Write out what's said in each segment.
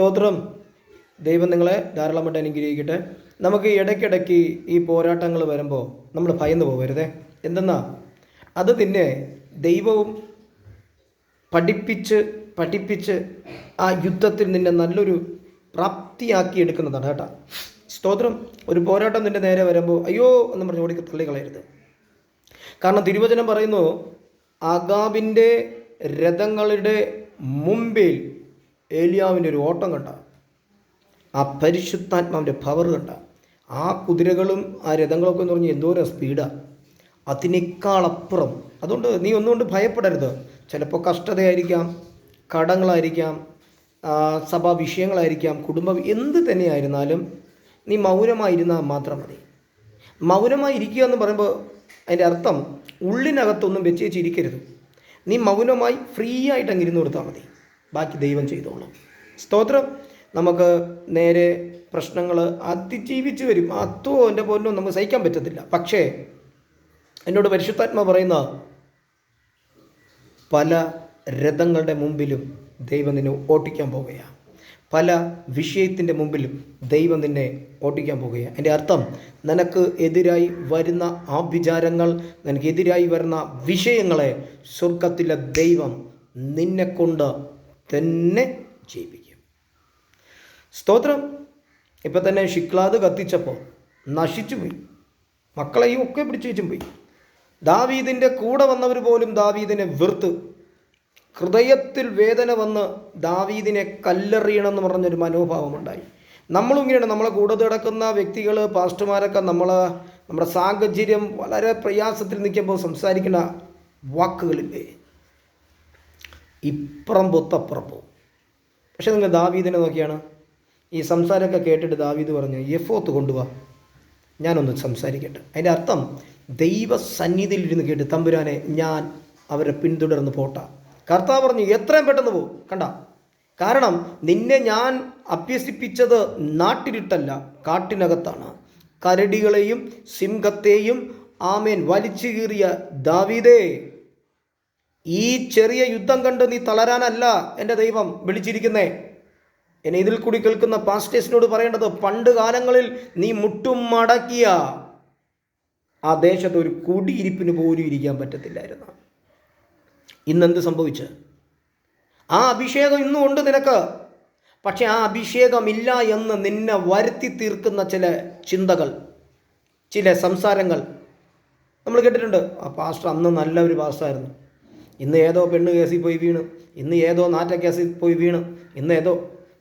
സ്തോത്രം. ദൈവം നിങ്ങളെ ധാരാളമായിട്ട് അനുഗ്രഹിക്കട്ടെ. നമുക്ക് ഇടയ്ക്കിടയ്ക്ക് ഈ പോരാട്ടങ്ങൾ വരുമ്പോൾ നമ്മൾ ഭയന്ന് പോകരുതേ. എന്തെന്നാ അത് നിന്നെ ദൈവവും പഠിപ്പിച്ച് ആ യുദ്ധത്തിൽ നിന്നെ നല്ലൊരു പ്രാപ്തിയാക്കി എടുക്കുന്നതാണ് കേട്ടോ. സ്തോത്രം. ഒരു പോരാട്ടം നിൻ്റെ നേരെ വരുമ്പോൾ അയ്യോ എന്ന് പറഞ്ഞ് ഓടി തള്ളിക്കളയരുത്. കാരണം തിരുവചനം പറയുന്നു, ആഗാബിൻ്റെ രഥങ്ങളുടെ മുമ്പിൽ ഏലിയാവിൻ്റെ ഒരു ഓട്ടം കണ്ട, ആ പരിശുദ്ധാത്മാവിൻ്റെ പവർ കണ്ട, ആ കുതിരകളും ആ രഥങ്ങളൊക്കെ എന്ന് പറഞ്ഞാൽ എന്തോരം സ്പീഡാണ്, അതിനേക്കാളപ്പുറം. അതുകൊണ്ട് നീ ഒന്നുകൊണ്ട് ഭയപ്പെടരുത്. ചിലപ്പോൾ കഷ്ടതയായിരിക്കാം, കടങ്ങളായിരിക്കാം, സഭാ വിഷയങ്ങളായിരിക്കാം, കുടുംബം എന്ത് തന്നെയായിരുന്നാലും നീ മൗനമായിരുന്നാൽ മാത്രം മതി. മൗനമായിരിക്കുക എന്ന് പറയുമ്പോൾ അതിൻ്റെ അർത്ഥം ഉള്ളിനകത്തൊന്നും വെച്ചിരിക്കരുത്. നീ മൗനമായി ഫ്രീ ആയിട്ട് അങ്ങ് ഇരുന്ന് കൊടുത്താൽ മതി, ബാക്കി ദൈവം ചെയ്തോളാം. സ്തോത്രം. നമുക്ക് നേരെ പ്രശ്നങ്ങൾ അതിജീവിച്ച് വരും. അതോ എൻ്റെ പോലും നമുക്ക് സഹിക്കാൻ പറ്റത്തില്ല. പക്ഷേ എന്നോട് പരിശുദ്ധാത്മ പറയുന്ന പല രഥങ്ങളുടെ മുമ്പിലും ദൈവം നിന്നെ ഓട്ടിക്കാൻ പോകുകയാണ്. പല വിഷയത്തിൻ്റെ മുമ്പിലും ദൈവം നിന്നെ ഓട്ടിക്കാൻ പോകുകയാണ്. എൻ്റെ അർത്ഥം, നിനക്ക് എതിരായി വരുന്ന ആ വിചാരങ്ങൾ, നിനക്കെതിരായി വരുന്ന വിഷയങ്ങളെ സ്വർഗത്തിലെ ദൈവം നിന്നെക്കൊണ്ട് തന്നെ ജയിപ്പിക്കും. സ്തോത്രം. ഇപ്പം തന്നെ ഷിക്ലാദ് കത്തിച്ചപ്പോൾ നശിച്ചു പോയി, മക്കളെയും ഒക്കെ പിടിച്ചു പോയി. ദാവീദിൻ്റെ കൂടെ വന്നവർ പോലും ദാവീദിനെ വെറുത്ത്, ഹൃദയത്തിൽ വേദന വന്ന് ദാവീദിനെ കല്ലെറിയണമെന്ന് പറഞ്ഞൊരു മനോഭാവമുണ്ടായി. നമ്മളും ഇങ്ങനെയാണ്. നമ്മളെ കൂടെ കിടക്കുന്ന വ്യക്തികൾ, പാസ്റ്റർമാരൊക്കെ നമ്മുടെ സാഹചര്യം വളരെ പ്രയാസത്തിൽ നിൽക്കുമ്പോൾ സംസാരിക്കുന്ന വാക്കുകളില്ലേ, ഇപ്പുറം പൊത്തപ്പുറം പോവും. പക്ഷെ നിങ്ങൾ ദാവീദിനെ നോക്കിയാണ് ഈ സംസാരമൊക്കെ കേട്ടിട്ട് ദാവീദ് പറഞ്ഞു, എഫോത്ത് കൊണ്ടുപോവാ, ഞാനൊന്ന് സംസാരിക്കട്ടെ. അതിൻ്റെ അർത്ഥം, ദൈവസന്നിധിയിൽ ഇരുന്ന് കേട്ട്, തമ്പുരാനെ ഞാൻ അവരെ പിന്തുടർന്ന് പോട്ടാ. കർത്താവ് പറഞ്ഞു, എത്രയും പെട്ടെന്ന് പോകും. കണ്ട, കാരണം നിന്നെ ഞാൻ അഭ്യസിപ്പിച്ചത് നാട്ടിലിട്ടല്ല, കാട്ടിനകത്താണ്. കരടികളെയും സിംഹത്തെയും ആമേൻ വലിച്ചു കീറിയ ദാവീദേ, ഈ ചെറിയ യുദ്ധം കണ്ട് നീ തളരാനല്ല എൻ്റെ ദൈവം വിളിച്ചിരിക്കുന്നേ. എന്നെ ഇതിൽ കൂടി കേൾക്കുന്ന പാസ്റ്റേഴ്സിനോട് പറയേണ്ടത്, പണ്ട് കാലങ്ങളിൽ നീ മുട്ടും മടക്കിയ ആ ദേശത്ത് ഒരു കുടിയിരിപ്പിന് പോലും ഇരിക്കാൻ പറ്റത്തില്ലായിരുന്നു. ഇന്നെന്ത് സംഭവിച്ച്? ആ അഭിഷേകം ഇന്നും ഉണ്ട് നിനക്ക്. പക്ഷെ ആ അഭിഷേകമില്ല എന്ന് നിന്നെ വരുത്തി തീർക്കുന്ന ചില ചിന്തകൾ, ചില സംസാരങ്ങൾ നമ്മൾ കേട്ടിട്ടുണ്ട്. ആ പാസ്റ്റർ അന്ന് നല്ലൊരു പാസ്റ്ററായിരുന്നു, ഇന്ന് ഏതോ പെണ്ണ് കേസിൽ പോയി വീണ്, ഇന്ന് ഏതോ നാറ്റ കേസിൽ പോയി വീണ്, ഇന്ന് ഏതോ.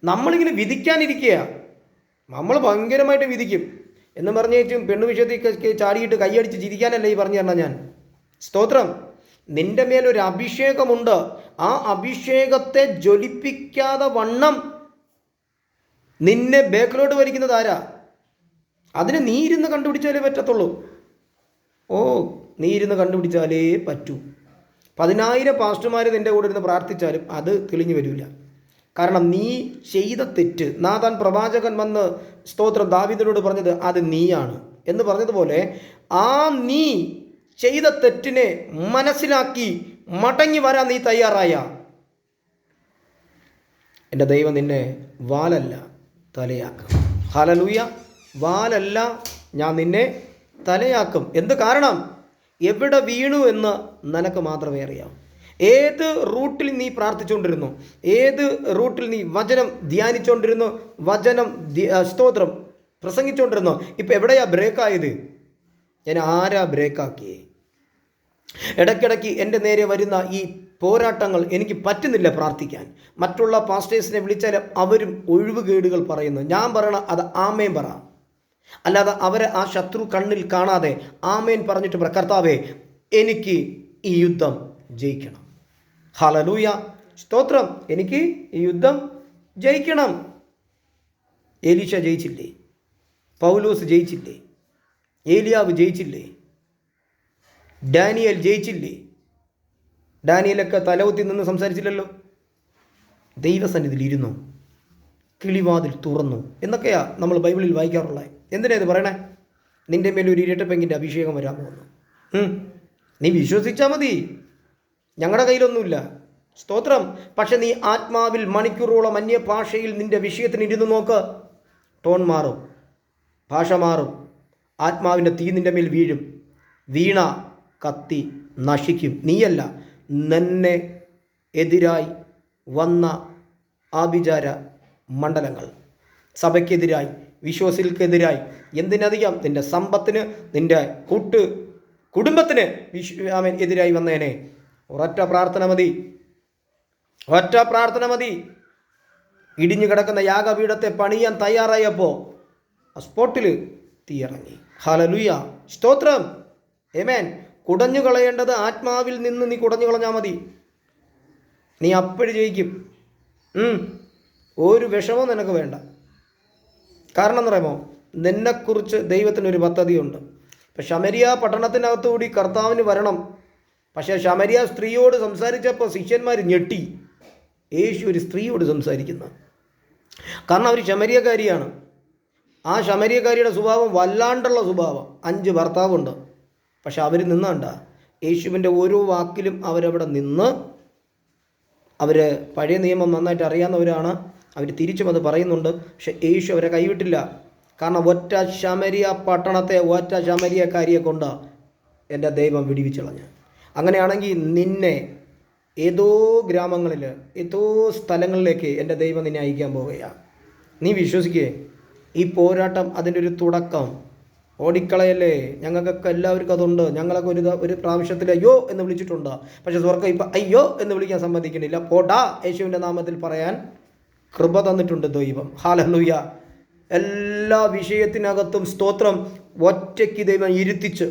നമ്മളിങ്ങനെ വിധിക്കാനിരിക്കുക, നമ്മൾ ഭയങ്കരമായിട്ട് വിധിക്കും എന്ന് പറഞ്ഞേച്ചും പെണ്ണ് വിഷയത്തിൽ ചാടിയിട്ട് കൈയടിച്ച് ചിരിക്കാനല്ല ഈ പറഞ്ഞു തരണം ഞാൻ. സ്തോത്രം. നിന്റെ മേലൊരു അഭിഷേകമുണ്ട്. ആ അഭിഷേകത്തെ ജ്വലിപ്പിക്കാതെ വണ്ണം നിന്നെ ബേക്കിലോട്ട് വലിക്കുന്നത് ആരാ? അതിന് നീ ഇരുന്ന് കണ്ടുപിടിച്ചാലേ പറ്റത്തുള്ളൂ. നീ ഇരുന്ന് കണ്ടുപിടിച്ചാലേ പറ്റൂ. 10,000 പാസ്റ്റർമാർ നിൻ്റെ കൂടെ ഇരുന്ന് പ്രാർത്ഥിച്ചാലും അത് തെളിഞ്ഞു വരില്ല. കാരണം നീ ചെയ്ത തെറ്റ്, നാഥാൻ പ്രവാചകൻ വന്ന് സ്തോത്രം ദാവീദിനോട് പറഞ്ഞത് അത് നീയാണ് എന്ന് പറഞ്ഞതുപോലെ, ആ നീ ചെയ്ത തെറ്റിനെ മനസ്സിലാക്കി മടങ്ങി വരാൻ നീ തയ്യാറായ, എൻ്റെ ദൈവം നിന്നെ വാലല്ല തലയാക്കും. ഹല്ലേലൂയ. വാലല്ല, ഞാൻ നിന്നെ തലയാക്കും. എന്ത് കാരണം? എവിടെ വീണു എന്ന് നിനക്ക് മാത്രമേ അറിയാം. ഏത് റൂട്ടിൽ നീ പ്രാർത്ഥിച്ചുകൊണ്ടിരുന്നു, ഏത് റൂട്ടിൽ നീ വചനം ധ്യാനിച്ചുകൊണ്ടിരുന്നു, വചനം സ്തോത്രം പ്രസംഗിച്ചുകൊണ്ടിരുന്നു, ഇപ്പം എവിടെയാ ബ്രേക്കായത്? ഞാൻ ആരാ ബ്രേക്കാക്കിയേ? ഇടയ്ക്കിടയ്ക്ക് എൻ്റെ നേരെ വരുന്ന ഈ പോരാട്ടങ്ങൾ എനിക്ക് പറ്റുന്നില്ല പ്രാർത്ഥിക്കാൻ. മറ്റുള്ള പാസ്റ്റേഴ്സിനെ വിളിച്ചാൽ അവരും ഒഴിവുകേടുകൾ പറയുന്നു. ഞാൻ പറയണം അത് ആമേൻ പറ, അല്ലാതെ അവരെ ആ ശത്രു കണ്ണിൽ കാണാതെ ആമേൻ പറഞ്ഞിട്ട് പറ, കർത്താവേ എനിക്ക് ഈ യുദ്ധം ജയിക്കണം. ഹല്ലേലൂയ. സ്തോത്രം. എനിക്ക് ഈ യുദ്ധം ജയിക്കണം. എലീശ ജയിച്ചില്ലേ? പൗലോസ് ജയിച്ചില്ലേ? ഏലിയാവ് ജയിച്ചില്ലേ? ഡാനിയേൽ ജയിച്ചില്ലേ? ഡാനിയേലൊക്കെ തലകുത്തി നിന്ന് സംസാരിച്ചില്ലല്ലോ. ദൈവസന്നിധിയിൽ ഇരുന്നു, കിളിവാതിൽ തുറന്നു എന്നൊക്കെയാ നമ്മൾ ബൈബിളിൽ വായിക്കാറുള്ളത്. എന്തിനാ ഇത് പറയണേ? നിൻ്റെ മേലെ ഒരു ഇരട്ടപ്പെങ്കിൻ്റെ അഭിഷേകം വരാൻ പോകുന്നു. നീ വിശ്വസിച്ചാൽ മതി. ഞങ്ങളുടെ കയ്യിലൊന്നുമില്ല, സ്തോത്രം. പക്ഷെ നീ ആത്മാവിൽ മണിക്കൂറോളം അന്യഭാഷയിൽ നിന്റെ വിഷയത്തിന് ഇരുന്ന് നോക്ക്, ടോൺ മാറും, ഭാഷ മാറും, ആത്മാവിൻ്റെ തീ നിന്റെ മേൽ വീഴും, വീണ കത്തി നശിക്കും. നീയല്ല, നിന്നെ എതിരായി വന്ന ആഭിചാര മണ്ഡലങ്ങൾ, സഭയ്ക്കെതിരായി, വിശ്വാസികൾക്കെതിരായി, എന്തിനധികം നിന്റെ സമ്പത്തിന്, നിന്റെ കുടുംബത്തിന് എതിരായി വന്നേനെ. ഒരൊറ്റ പ്രാർത്ഥന മതി, ഒറ്റ പ്രാർത്ഥന മതി. ഇടിഞ്ഞു കിടക്കുന്ന യാഗപീഠത്തെ പണിയാൻ തയ്യാറായപ്പോൾ ആ സ്പോട്ടിൽ തീയിറങ്ങി. ഹല്ലേലൂയ, സ്തോത്രം, ആമേൻ. കുടഞ്ഞു കളയേണ്ടത് ആത്മാവിൽ നിന്ന് നീ കുടഞ്ഞു കളഞ്ഞാൽ മതി, നീ അപ്പോഴും ജയിക്കും. ഒരു വിഷമവും നിനക്ക് വേണ്ട. കാരണം എന്ന് പറയുമ്പോൾ നിന്നെക്കുറിച്ച് ദൈവത്തിനൊരു പദ്ധതിയുണ്ട്. ഇപ്പം ശമരിയ പട്ടണത്തിനകത്തുകൂടി കർത്താവിന് വരണം. പക്ഷേ ശമരിയ സ്ത്രീയോട് സംസാരിച്ചപ്പോൾ ശിഷ്യന്മാർ ഞെട്ടി. യേശു ഒരു സ്ത്രീയോട് സംസാരിക്കുന്ന, കാരണം അവർ ശമരിയക്കാരിയാണ്. ആ ശമരിയക്കാരിയുടെ സ്വഭാവം വല്ലാണ്ടുള്ള സ്വഭാവം. 5 ഭർത്താവുണ്ട്. പക്ഷെ അവർ നിന്നാണ്ട യേശുവിൻ്റെ ഓരോ വാക്കിലും അവരവിടെ നിന്ന്. അവർ പഴയ നിയമം നന്നായിട്ട് അറിയാവുന്നവരാണ്. അവർ തിരിച്ചും അത് പറയുന്നുണ്ട്. പക്ഷെ യേശു അവരെ കൈവിട്ടില്ല. കാരണം ഒറ്റ ശമരിയ പട്ടണത്തെ, ഒറ്റ ശമരിയക്കാരിയെ കൊണ്ട് എൻ്റെ ദൈവം വിടിവിച്ചളഞ്ഞു. അങ്ങനെയാണെങ്കിൽ നിന്നെ ഏതോ ഗ്രാമങ്ങളിൽ, ഏതോ സ്ഥലങ്ങളിലേക്ക് എൻ്റെ ദൈവം നിന്നെ അയക്കാൻ പോവുകയാണ്. നീ വിശ്വസിക്കേ? ഈ പോരാട്ടം അതിൻ്റെ ഒരു തുടക്കം. ഓടിക്കളയല്ലേ, ഞങ്ങൾക്കൊക്കെ എല്ലാവർക്കും അതുണ്ട്. ഞങ്ങളൊക്കെ ഒരു പ്രാവശ്യത്തിൽ അയ്യോ എന്ന് വിളിച്ചിട്ടുണ്ട്. പക്ഷെ സ്വർഗ്ഗം ഇപ്പം അയ്യോ എന്ന് വിളിക്കാൻ സമ്മതിക്കുന്നില്ല. പോടാ യേശുവിൻ്റെ നാമത്തിൽ പറയാൻ കൃപ തന്നിട്ടുണ്ട് ദൈവം. ഹല്ലേലൂയ. എല്ലാ വിഷയത്തിനകത്തും സ്തോത്രം, ഒറ്റയ്ക്ക് ദൈവം ഇരുത്തിച്ച്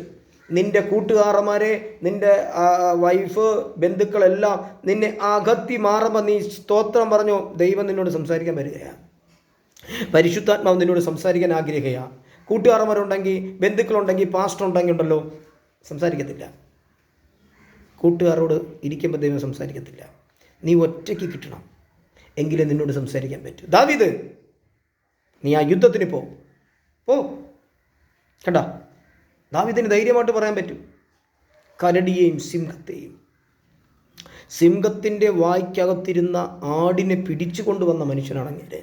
നിൻ്റെ കൂട്ടുകാരന്മാരെ, നിൻ്റെ വൈഫ്, ബന്ധുക്കളെല്ലാം നിന്നെ അകത്തി മാറുമ്പോൾ നീ സ്തോത്രം പറഞ്ഞു ദൈവം നിന്നോട് സംസാരിക്കാൻ വരികയാണ്. പരിശുദ്ധാത്മാവ് നിന്നോട് സംസാരിക്കാൻ ആഗ്രഹിക്കുകയാണ്. കൂട്ടുകാരന്മാരുണ്ടെങ്കിൽ, ബന്ധുക്കളുണ്ടെങ്കിൽ, പാസ്റ്റർ ഉണ്ടെങ്കിൽ ഉണ്ടല്ലോ, സംസാരിക്കത്തില്ല. കൂട്ടുകാരോട് ഇരിക്കുമ്പോൾ ദൈവം സംസാരിക്കത്തില്ല. നീ ഒറ്റയ്ക്ക് കിട്ടണം, എങ്കിലേ നിന്നോട് സംസാരിക്കാൻ പറ്റൂ. ദാവീദ്, നീ ആ യുദ്ധത്തിന് പോ. കണ്ട, ദാവീദിന് ധൈര്യമായിട്ട് പറയാൻ പറ്റും. കരടിയെയും സിംഹത്തിൻ്റെ വായ്ക്കകത്തിരുന്ന ആടിനെ പിടിച്ചു കൊണ്ടുവന്ന മനുഷ്യനാണ് അങ്ങേര്.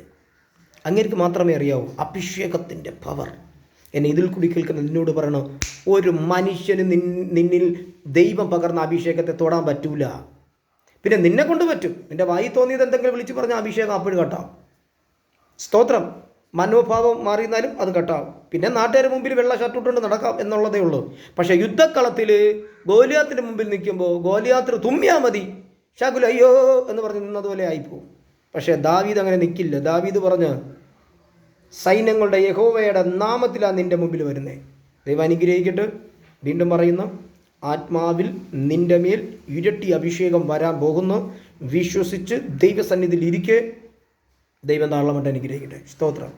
അങ്ങേർക്ക് മാത്രമേ അറിയാവൂ അഭിഷേകത്തിൻ്റെ പവർ. എന്നെ ഇതിൽ കൂടി കേൾക്കുന്ന നിന്നോട് പറയണം, ഒരു മനുഷ്യന് നിന്നിൽ ദൈവം പകർന്ന അഭിഷേകത്തെ തൊടാൻ പറ്റൂല. പിന്നെ നിന്നെ കൊണ്ട് പറ്റും. നിൻ്റെ വായി തോന്നിയത് എന്തെങ്കിലും വിളിച്ചു പറഞ്ഞാൽ അഭിഷേകം അപ്പോഴും കട്ടാവും. സ്തോത്രം. മനോഭാവം മാറിയിരുന്നാലും അത് കട്ടാവും. പിന്നെ നാട്ടുകാരുടെ മുമ്പിൽ വെള്ള ഷർട്ട് ഇട്ടുകൊണ്ട് നടക്കാം എന്നുള്ളതേ ഉള്ളൂ. പക്ഷേ യുദ്ധക്കളത്തിൽ ഗോലിയാത്തിൻ്റെ മുമ്പിൽ നിൽക്കുമ്പോൾ ഗോലിയാത്തിന് തുമ്മിയാൽ മതി, ശകുല അയ്യോ എന്ന് പറഞ്ഞ് നിന്നതുപോലെ ആയിപ്പോവും. പക്ഷേ ദാവീദ് അങ്ങനെ നിൽക്കില്ല. ദാവീദ് പറഞ്ഞ്, സൈന്യങ്ങളുടെ യഹോവയുടെ നാമത്തിലാണ് നിൻ്റെ മുമ്പിൽ വരുന്നത്. ദൈവം അനുഗ്രഹിക്കട്ടെ. വീണ്ടും പറയുന്നു, ആത്മാവിൽ നിൻ്റെ മേൽ ഇരട്ടി അഭിഷേകം വരാൻ പോകുന്നു. വിശ്വസിച്ച് ദൈവസന്നിധിയിൽ ഇരിക്കെ ദൈവം താളമട്ട് അനുഗ്രഹിക്കട്ടെ. സ്തോത്രം.